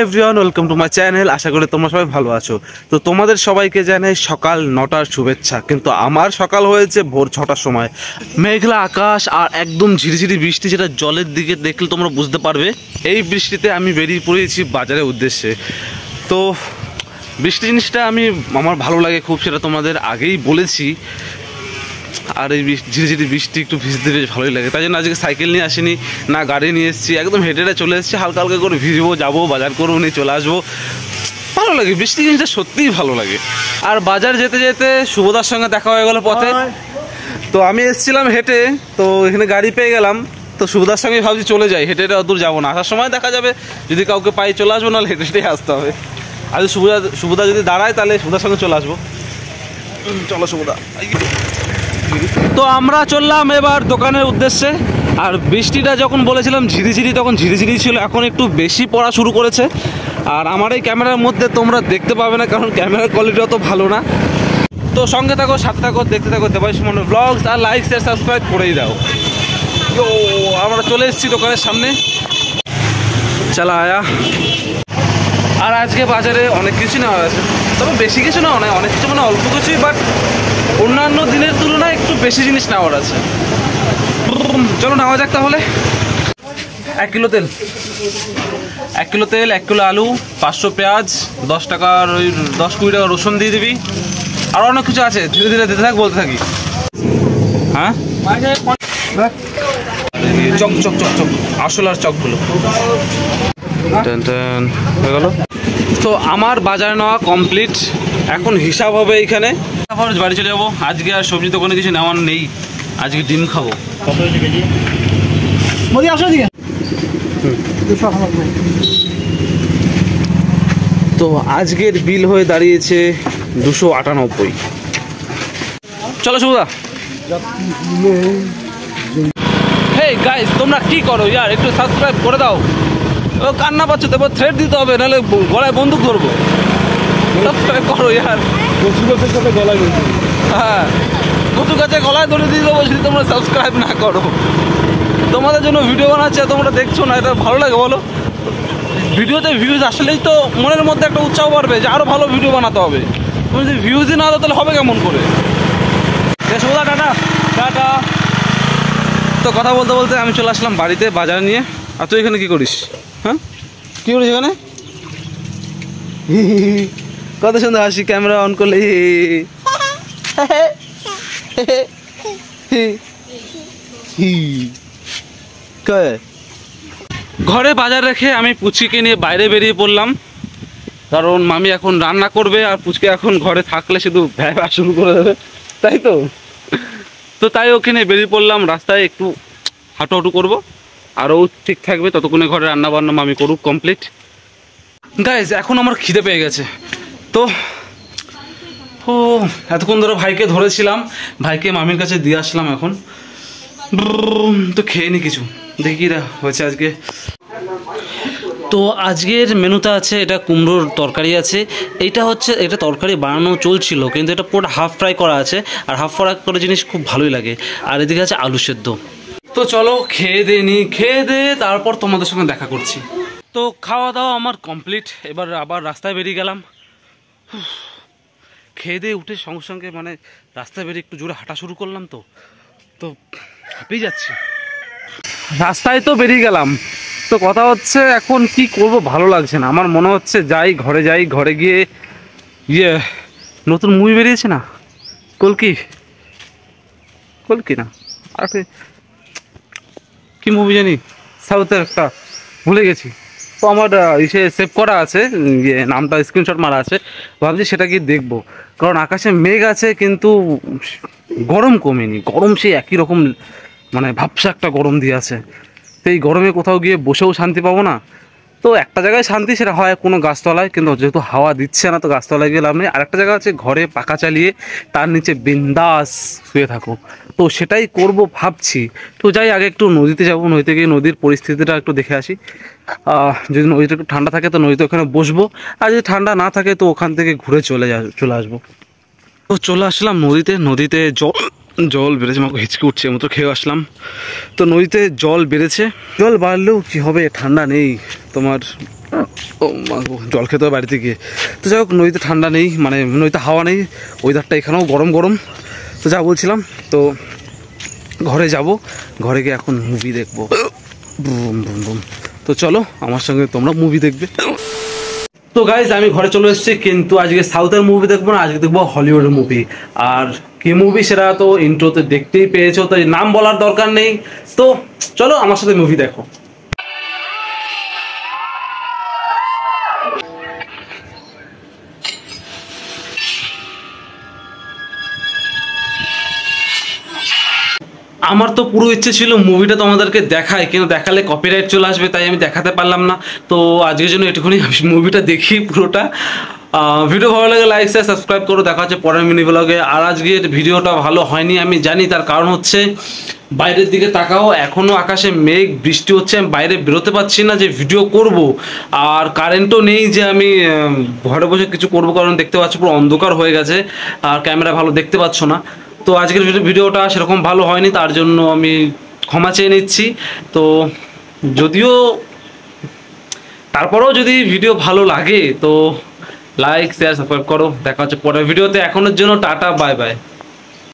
Everyone, welcome to my channel. আশা করি তোমরা সবাই ভালো আছো। তো তোমাদের সবাইকে জানাই সকাল 9টার শুভেচ্ছা। কিন্তু আমার সকাল হয়েছে ভোর 6টার সময়। মেঘলা আকাশ আর একদম ঝিরিঝিরি বৃষ্টি, যেটা জলের দিকে দেখলে তোমরা বুঝতে পারবে। এই বৃষ্টিতে আমি বেরিয়ে পড়েছি বাজারের উদ্দেশ্যে। তো বৃষ্টি জিনিসটা আমার ভালো লাগে খুব, সেটা তোমাদের আগেই বলেছি। আর এই ঝিরিঝিরি বৃষ্টি একটু ভিজতে বেশ ভালোই লাগে। তাই জন্য আজকে সাইকেল নিয়ে আসিনি, না গাড়ি নিয়ে এসেছি, একদম হেঁটে হেঁটে চলে এসেছি। হালকা হালকা করে ভিজবো, যাবো বাজার করবো, নিয়ে চলে আসবো। ভালো লাগে, বৃষ্টি জিনিসটা সত্যিই ভালো লাগে। আর বাজার যেতে যেতে শুভদার সঙ্গে দেখা হয়ে গেল পথে। তো আমি এসেছিলাম হেঁটে, তো এখানে গাড়ি পেয়ে গেলাম। তো শুভদার সঙ্গে ভাবছি চলে যাই, হেঁটে হেঁটে অদূর যাবো না, আসার সময় দেখা যাবে। যদি কাউকে পাই চলে আসবো, নাহলে হেঁটে হেঁটে আসতে হবে। আর শুভদা যদি দাঁড়ায় তাহলে শুভদার সঙ্গে চলে আসবো। চলো শুভদা। তো আমরা চললাম এবার দোকানের উদ্দেশ্যে। আর বৃষ্টিটা যখন বলেছিলাম ঝিরিঝিরি, তখন ঝিরিঝিরি ছিল, এখন একটু বেশি পড়া শুরু করেছে। আর আমার এই ক্যামেরার মধ্যে তোমরা দেখতে পাবে না, কারণ ক্যামেরার কোয়ালিটি অত ভালো না। তো সঙ্গে থাকো, সাথে থাকো, দেখতে থাকো দেবাশিস মন্ডল ব্লগস। আর লাইক শেয়ার সাবস্ক্রাইব করেই দাও। তো আমরা চলে এসেছি দোকানের সামনে, চালা আয়া। আর আজকে বাজারে অনেক কিছু নেওয়া আছে, তবে বেশি কিছু নেওয়া নয়, অনেক কিছু মানে অল্প কিছুই, বাট অন্যান্য দিনের তুলনায় একটু বেশি জিনিস নেওয়ার আছে। চলো নেওয়া যাক তাহলে। 1 কিলো তেল, 1 কিলো তেল, 1 কিলো আলু, 500 পেঁয়াজ, 10 টাকার ওই 10-20 টাকা রসুন দিয়ে দিবি। আর অনেক কিছু আছে, ধীরে ধীরে দিতে থাক, বলতে থাকি। হ্যাঁ, চক চক চক চক, আসল আর চকগুলো হয়ে গেল। তো আমার বাজার নেওয়া কমপ্লিট, এখন হিসাব হবে এইখানে। বাড়ি চলে যাবো। আজকে আর সবজি তো কোনো কিছু নেওয়ার নেই, আজকে ডিম খাবো। তো আজকের বিল হয়ে দাঁড়িয়েছে 298। চলো শুভদা। হেই গাইস, তোমরা কি করো ইয়ার, একটু সাবস্ক্রাইব করে দাও। ও কান্না পাচ্ছ তো, থ্রেড দিতে হবে, নাহলে গলায় বন্দুক ধরবো। সাবস্ক্রাইব করো ইয়ার। কচু গাছের সাথে গলায় ধরবো। হ্যাঁ, কচু গাছে গলায় ধরে দিয়ে দেবো যদি তোমরা সাবস্ক্রাইব না করো। তোমাদের জন্য ভিডিও বানাচ্ছে, তোমরা দেখছো না, এটা ভালো লাগে বলো? ভিডিওতে ভিউজ আসলেই তো মনের মধ্যে একটা উৎসাহ বাড়বে যে আরও ভালো ভিডিও বানাতে হবে। তুমি যদি ভিউজই না দাও তাহলে হবে কেমন করে? শুভদা টাটা টাটা। তো কথা বলতে বলতে আমি চলে আসলাম বাড়িতে বাজার নিয়ে। আর তুই এখানে কী করিস? হ্যাঁ, কী করিস এখানে? কত সুন্দর হাসি, ক্যামেরা অন করলে। ঘরে বাজার রেখে আমি পুচকিকে নিয়ে বাইরে বেরিয়ে পড়লাম, কারণ মামি এখন রান্না করবে। আর পুচকি এখন ঘরে থাকলে শুধু ভ্যা শুরু করে দেবে, তাই তো। তো তাই ওকে নিয়ে বেরিয়ে পড়লাম। রাস্তায় একটু হাঁটু করবো, আর ও ঠিক থাকবে ততক্ষণে ঘরে রান্না বান্না মামি করুক কমপ্লিট। গাইজ, এখন আমার খিদে পেয়ে গেছে। তো এতক্ষণ ধরে ভাইকে ধরেছিলাম, ভাইকে মামির কাছে দিয়ে আসলাম। এখন তো খেয়ে নি কিছু, দেখি হয়েছে আজকে। তো আজকের মেনুতে আছে এটা কুমড়োর তরকারি আছে। এটা তরকারি বানানো চলছিল, কিন্তু এটা পুরো হাফ ফ্রাই করা আছে। আর হাফ ফ্রাই করা জিনিস খুব ভালোই লাগে। আর এদিকে আছে আলু সেদ্ধ। তো চলো খেয়ে দে তারপর তোমাদের সঙ্গে দেখা করছি। তো খাওয়া দাওয়া আমার কমপ্লিট, এবার আবার রাস্তায় বেরিয়ে গেলাম। খেয়ে দিয়ে উঠে সঙ্গে সঙ্গে মানে রাস্তায় বেরিয়ে একটু জোরে হাঁটা শুরু করলাম। তো হাঁপিয়ে যাচ্ছি। রাস্তায় তো বেরিয়ে গেলাম, তো কথা হচ্ছে এখন কি করব, ভালো লাগছে না। আমার মনে হচ্ছে যাই, ঘরে গিয়ে নতুন মুভি বেরিয়েছে না, কলকি না, আর কি মুভি জানি, সাউথের একটা, ভুলে গেছি। তো আমার সেভ করা আছে, নামটা স্ক্রিনশট মারা আছে। ভাবছি সেটা গিয়ে দেখবো, কারণ আকাশে মেঘ আছে কিন্তু গরম কমেনি। গরম সেই একই রকম, মানে ভাবসা একটা গরম দিয়ে আছে। তো এই গরমে কোথাও গিয়ে বসেও শান্তি পাবো না। তো একটা জায়গায় শান্তি, সেটা হয় কোনো গাছতলায়, কিন্তু যেহেতু হাওয়া দিচ্ছে না তো গাছতলায় গেলে আমি আরেকটা জায়গা আছে ঘরে পাখা চালিয়ে তার নিচে বিন্দাস শুয়ে থাকো, তো সেটাই করব ভাবছি। তো যাই আগে একটু নদীতে যাব, নদীতে গিয়ে নদীর পরিস্থিতিটা একটু দেখে আসি। যদি নদীটা একটু ঠান্ডা থাকে তো নদীতে ওখানে বসবো, আর যদি ঠান্ডা না থাকে তো ওখান থেকে ঘুরে চলে আসবো। তো চলে আসলাম নদীতে, নদীতে জল বেড়েছে, আমাকে হিচকে উঠছে, মতো খেয়ে আসলাম। তো নদীতে জল বেড়েছে, জল বাড়লেও কি হবে, ঠান্ডা নেই তোমার। ও মা গো, জল খেতে হবে বাড়িতে গিয়ে। তো যাই হোক, নদীতে ঠান্ডা নেই, মানে নদীতে হাওয়া নেই, ওয়েদারটা এখানেও গরম গরম। তো যা বলছিলাম, তো ঘরে যাব, ঘরে গিয়ে এখন মুভি দেখবো। Boom boom boom. তো চলো আমার সঙ্গে তোমরা মুভি দেখবে। তো গাইজ আমি ঘরে চলে এসেছি, কিন্তু আজকে সাউথের মুভি দেখবো না, আজকে দেখবো হলিউডের মুভি। আর কি মুভি সেটা তো ইন্ট্রোতে দেখতেই পেয়েছো, তো এই নাম বলার দরকার নেই। তো চলো আমার সাথে মুভি দেখো। আমার তো পুরো ইচ্ছে ছিল মুভিটা তোমাদেরকে দেখায়, কিন্তু দেখালে কপিরাইট চলে আসবে, তাই আমি দেখাতে পারলাম না। তো আজকের জন্য এটুকুনি, আমি মুভিটা দেখি পুরোটা। ভিডিও ভালো লাগে লাইক শেয়ার সাবস্ক্রাইব করো, দেখা হচ্ছে পরের মিনি ব্লগে। আর আজকের ভিডিওটা ভালো হয়নি আমি জানি, তার কারণ হচ্ছে বাইরের দিকে তাকাও, এখনও আকাশে মেঘ, বৃষ্টি হচ্ছে, আমি বাইরে বেরোতে পারছি না যে ভিডিও করব। আর কারেন্টও নেই যে আমি ঘরে বসে কিছু করব, কারণ দেখতে পাচ্ছ পুরো অন্ধকার হয়ে গেছে, আর ক্যামেরা ভালো দেখতে পাচ্ছ না। তো আজকের ভিডিওটা সেরকম ভালো হয়নি, তার জন্য আমি ক্ষমা চেয়ে নিচ্ছি। তো যদিও তারপরেও যদি ভিডিও ভালো লাগে তো লাইক শেয়ার সাবস্ক্রাইব করো, দেখা হচ্ছে পরের ভিডিওতে। এখনের জন্য টাটা, বাই বাই।